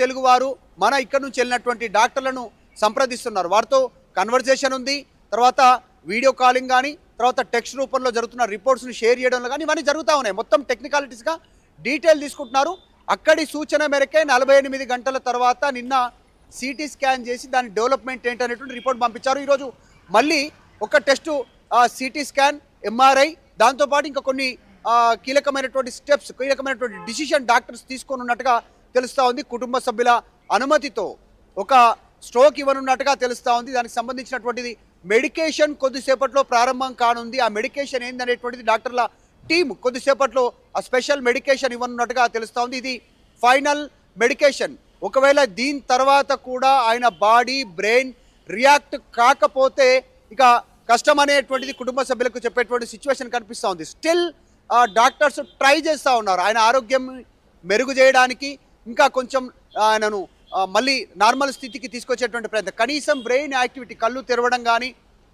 తెలుగు వారు మన ఇక్కడ నుంచి వెళ్ళినటువంటి డాక్టర్లను సంప్రదిస్తున్నారు. వారితో కన్వర్జేషన్ ఉంది, తర్వాత వీడియో కాలింగ్ కానీ, తర్వాత టెక్స్ట్ రూపంలో జరుగుతున్న రిపోర్ట్స్ని షేర్ చేయడంలో కానీ ఇవన్నీ జరుగుతూ ఉన్నాయి. మొత్తం టెక్నికాలిటీస్గా డీటెయిల్ తీసుకుంటున్నారు. అక్కడి సూచన మేరకే 48 గంటల తర్వాత నిన్న సిటీ స్కాన్ చేసి దాని డెవలప్మెంట్ ఏంటనేటువంటి రిపోర్ట్ పంపించారు. ఈరోజు మళ్ళీ ఒక టెస్టు సిటీ స్కాన్, ఎంఆర్ఐ, దాంతోపాటు ఇంకా కొన్ని కీలకమైనటువంటి స్టెప్స్, కీలకమైనటువంటి డిసిషన్ డాక్టర్స్ తీసుకొని ఉన్నట్టుగా తెలుస్తూ ఉంది. కుటుంబ సభ్యుల అనుమతితో ఒక స్ట్రోక్ ఇవ్వనున్నట్టుగా తెలుస్తూ ఉంది. దానికి సంబంధించినటువంటిది మెడికేషన్ కొద్దిసేపట్లో ప్రారంభం కానుంది. ఆ మెడికేషన్ ఏందనేటువంటిది డాక్టర్ల టీం కొద్దిసేపట్లో ఆ స్పెషల్ మెడికేషన్ ఇవ్వనున్నట్టుగా తెలుస్తూ ఉంది. ఇది ఫైనల్ మెడికేషన్. ఒకవేళ దీని తర్వాత కూడా ఆయన బాడీ, బ్రెయిన్ రియాక్ట్ కాకపోతే ఇక కష్టం అనేటువంటిది కుటుంబ సభ్యులకు చెప్పేటువంటి సిచ్యువేషన్ కనిపిస్తూ ఉంది. స్టిల్ డాక్టర్స్ ట్రై చేస్తూ ఉన్నారు ఆయన ఆరోగ్యం మెరుగు చేయడానికి, ఇంకా కొంచెం ఆయనను మళ్ళీ నార్మల్ స్థితికి తీసుకొచ్చేటువంటి ప్రయత్నం. కనీసం బ్రెయిన్ యాక్టివిటీ, కళ్ళు తెరవడం కానీ,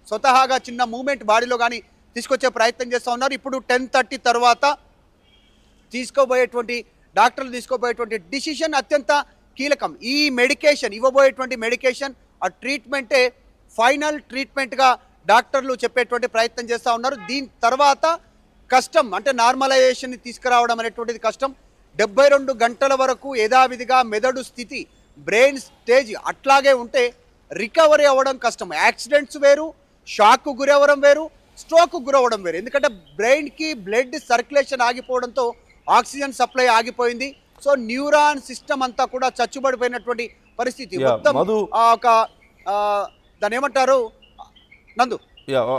స్వతహాగా చిన్న మూమెంట్ బాడీలో కానీ తీసుకొచ్చే ప్రయత్నం చేస్తూ ఉన్నారు. ఇప్పుడు 10:30 తర్వాత డాక్టర్లు తీసుకోబోయేటువంటి డిసిషన్ అత్యంత కీలకం. ఈ మెడికేషన్, ఇవ్వబోయేటువంటి మెడికేషన్, ఆ ట్రీట్మెంటే ఫైనల్ ట్రీట్మెంట్గా డాక్టర్లు చెప్పేటువంటి ప్రయత్నం చేస్తూ ఉన్నారు. దీని తర్వాత కష్టం, అంటే నార్మలైజేషన్ని తీసుకురావడం అనేటువంటిది కష్టం. 72 గంటల వరకు యథావిధిగా మెదడు స్థితి, బ్రెయిన్ స్టేజ్ అట్లాగే ఉంటే రికవరీ అవ్వడం కష్టం. యాక్సిడెంట్స్ వేరు, షాక్కు గురవ్వడం వేరు, స్ట్రోక్కు గురవ్వడం వేరు. ఎందుకంటే బ్రెయిన్కి బ్లడ్ సర్క్యులేషన్ ఆగిపోవడంతో ఆక్సిజన్ సప్లై ఆగిపోయింది. సో న్యూరాన్ సిస్టమ్ అంతా కూడా చచ్చుబడిపోయినటువంటి పరిస్థితి. మొత్తం ఒక దాన్ని ఏమంటారు నందు,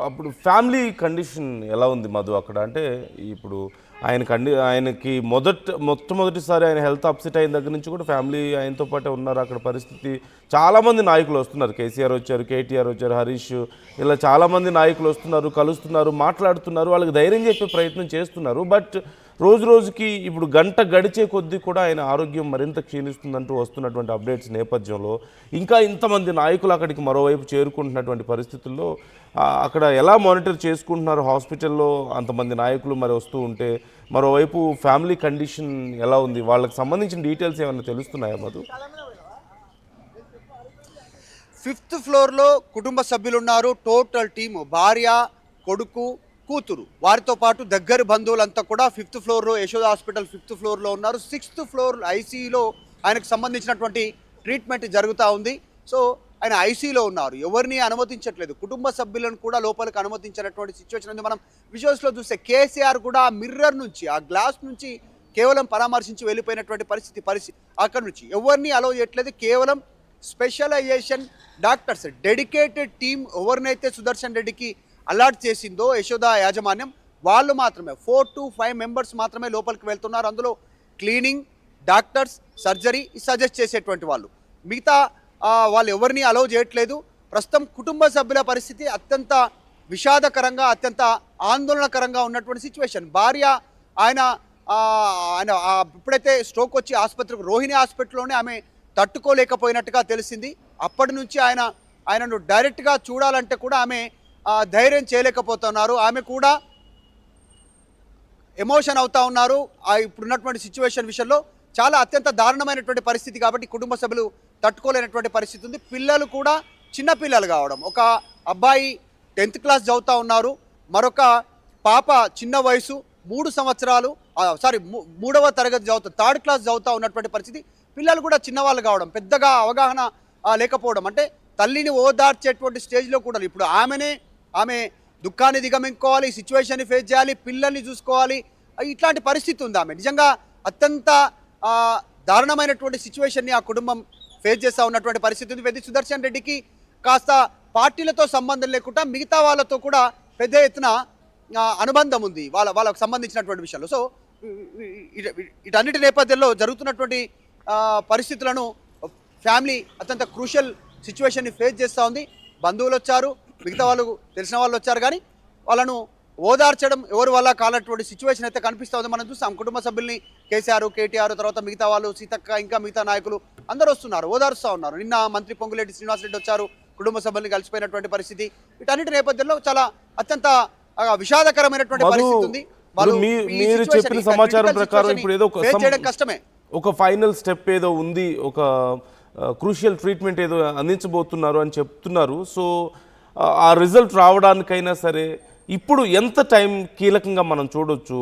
అప్పుడు ఫ్యామిలీ కండిషన్ ఎలా ఉంది మధు అక్కడ? అంటే ఇప్పుడు ఆయనకి మొట్టమొదటిసారి ఆయన హెల్త్ అప్సెట్ అయిన దగ్గర నుంచి కూడా ఫ్యామిలీ ఆయనతో పాటే ఉన్నారు అక్కడ. పరిస్థితి చాలామంది నాయకులు వస్తున్నారు, కేసీఆర్ వచ్చారు, కేటీఆర్ వచ్చారు, హరీష్, ఇలా చాలామంది నాయకులు వస్తున్నారు, కలుస్తున్నారు, మాట్లాడుతున్నారు, వాళ్ళకి ధైర్యం చెప్పే ప్రయత్నం చేస్తున్నారు. బట్ రోజు రోజుకి ఇప్పుడు గంట గడిచే కొద్దీ కూడా ఆయన ఆరోగ్యం మరింత క్షీణిస్తుందంటూ వస్తున్నటువంటి అప్డేట్స్ నేపథ్యంలో ఇంకా ఇంతమంది నాయకులు అక్కడికి మరోవైపు చేరుకుంటున్నటువంటి పరిస్థితుల్లో అక్కడ ఎలా మానిటర్ చేసుకుంటున్నారు హాస్పిటల్లో అంతమంది నాయకులు మరి వస్తూ ఉంటే? మరోవైపు ఫ్యామిలీ కండిషన్ ఎలా ఉంది? వాళ్ళకి సంబంధించిన డీటెయిల్స్ ఏమైనా తెలుస్తున్నాయా మధు? 5th ఫ్లోర్లో కుటుంబ సభ్యులు ఉన్నారు. టోటల్ టీము, భార్య, కొడుకు, కూతురు, వారితో పాటు దగ్గర బంధువులంతా కూడా 5th ఫ్లోర్లో, యశోద హాస్పిటల్ 5th ఫ్లోర్లో ఉన్నారు. 6th ఫ్లోర్ ఐసీయూలో ఆయనకు సంబంధించినటువంటి ట్రీట్మెంట్ జరుగుతూ ఉంది. సో ఆయన ఐసీయూలో ఉన్నారు, ఎవరిని అనుమతించట్లేదు, కుటుంబ సభ్యులను కూడా లోపలికి అనుమతించినటువంటి సిచ్యువేషన్ ఉంది. మనం విజువల్స్లో చూస్తే కేసీఆర్ కూడా ఆ మిర్రర్ నుంచి, ఆ గ్లాస్ నుంచి కేవలం పరామర్శించి వెళ్ళిపోయినటువంటి పరిస్థితి. అక్కడ నుంచి ఎవరిని అలౌ చేయట్లేదు. కేవలం స్పెషలైజేషన్ డాక్టర్స్, డెడికేటెడ్ టీం ఎవరినైతే సుదర్శన్ రెడ్డికి అలాట్ చేసిందో యశోద యాజమాన్యం, వాళ్ళు మాత్రమే 4 to 5 మెంబర్స్ మాత్రమే లోపలికి వెళ్తున్నారు. అందులో క్లీనింగ్, డాక్టర్స్, సర్జరీ సజెస్ట్ చేసేటువంటి వాళ్ళు, మిగతా వాళ్ళు ఎవరిని అలౌ చేయట్లేదు. ప్రస్తుతం కుటుంబ సభ్యుల పరిస్థితి అత్యంత విషాదకరంగా, అత్యంత ఆందోళనకరంగా ఉన్నటువంటి సిచ్యువేషన్. భార్య ఆయన ఇప్పుడైతే స్ట్రోక్ వచ్చి ఆసుపత్రికి, రోహిణి హాస్పిటల్లోనే ఆమె తట్టుకోలేకపోయినట్టుగా తెలిసింది. అప్పటి నుంచి ఆయనను డైరెక్ట్గా చూడాలంటే కూడా ఆమె ధైర్యం చేయలేకపోతున్నారు. ఆమె కూడా ఎమోషన్ అవుతూ ఉన్నారు. ఇప్పుడున్నటువంటి సిచ్యువేషన్ విషయంలో చాలా అత్యంత దారుణమైనటువంటి పరిస్థితి కాబట్టి కుటుంబ సభ్యులు తట్టుకోలేనటువంటి పరిస్థితి ఉంది. పిల్లలు కూడా చిన్న పిల్లలు కావడం, ఒక అబ్బాయి 10th క్లాస్ చదువుతూ ఉన్నారు, మరొక పాప చిన్న వయసు 3 సంవత్సరాలు, 3వ తరగతి చదువుతా, 3rd క్లాస్ చదువుతూ ఉన్నటువంటి పరిస్థితి. పిల్లలు కూడా చిన్నవాళ్ళు కావడం, పెద్దగా అవగాహన లేకపోవడం, అంటే తల్లిని ఓదార్చేటువంటి స్టేజ్లో కూడా ఇప్పుడు ఆమె దుఃఖాన్ని దిగమించుకోవాలి, సిచ్యువేషన్ని ఫేస్ చేయాలి, పిల్లల్ని చూసుకోవాలి, ఇట్లాంటి పరిస్థితి ఉంది. ఆమె నిజంగా అత్యంత దారుణమైనటువంటి సిచ్యువేషన్ని ఆ కుటుంబం ఫేస్ చేస్తూ ఉన్నటువంటి పరిస్థితి ఉంది. పెద్ద సుదర్శన్ రెడ్డికి కాస్త పార్టీలతో సంబంధం లేకుండా మిగతా వాళ్ళతో కూడా పెద్ద ఎత్తున అనుబంధం ఉంది వాళ్ళకు సంబంధించినటువంటి విషయాలు. సో వీటన్నిటి నేపథ్యంలో జరుగుతున్నటువంటి పరిస్థితులను ఫ్యామిలీ అత్యంత క్రూషియల్ సిచ్యువేషన్ని ఫేస్ చేస్తూ ఉంది. బంధువులు వచ్చారు, మిగతా వాళ్ళు తెలిసిన వాళ్ళు వచ్చారు, కానీ వాళ్ళను ఓదార్చడం ఎవరి వల్ల కానటువంటి సిచ్యువేషన్ అయితే కనిపిస్తూ ఉంది. మనం చూస్తాం కుటుంబ సభ్యుల్ని, కేసీఆర్, కేటీఆర్, తర్వాత మిగతా వాళ్ళు, సీతక్క, ఇంకా మిగతా నాయకులు అందరూ వస్తున్నారు, ఓదారుస్తూ ఉన్నారు. నిన్న మంత్రి పొంగులేటి శ్రీనివాసరెడ్డి వచ్చారు, కుటుంబ సభ్యుల్ని కలిసిపోయినటువంటి పరిస్థితి. వీటన్నిటి నేపథ్యంలో చాలా అత్యంత విషాదకరమైనటువంటి పరిస్థితి ఉంది. మీరు చెప్పిన సమాచారం ప్రకారం ఇప్పుడు ఏదో కష్టమే. ఒక ఫైనల్ స్టెప్ ఏదో ఉంది, ఒక క్రూషియల్ ట్రీట్మెంట్ ఏదో అందించబోతున్నారు అని చెప్తున్నారు. సో ఆ రిజల్ట్ రావడానికైనా సరే ఇప్పుడు ఎంత టైం కీలకంగా మనం చూడొచ్చు?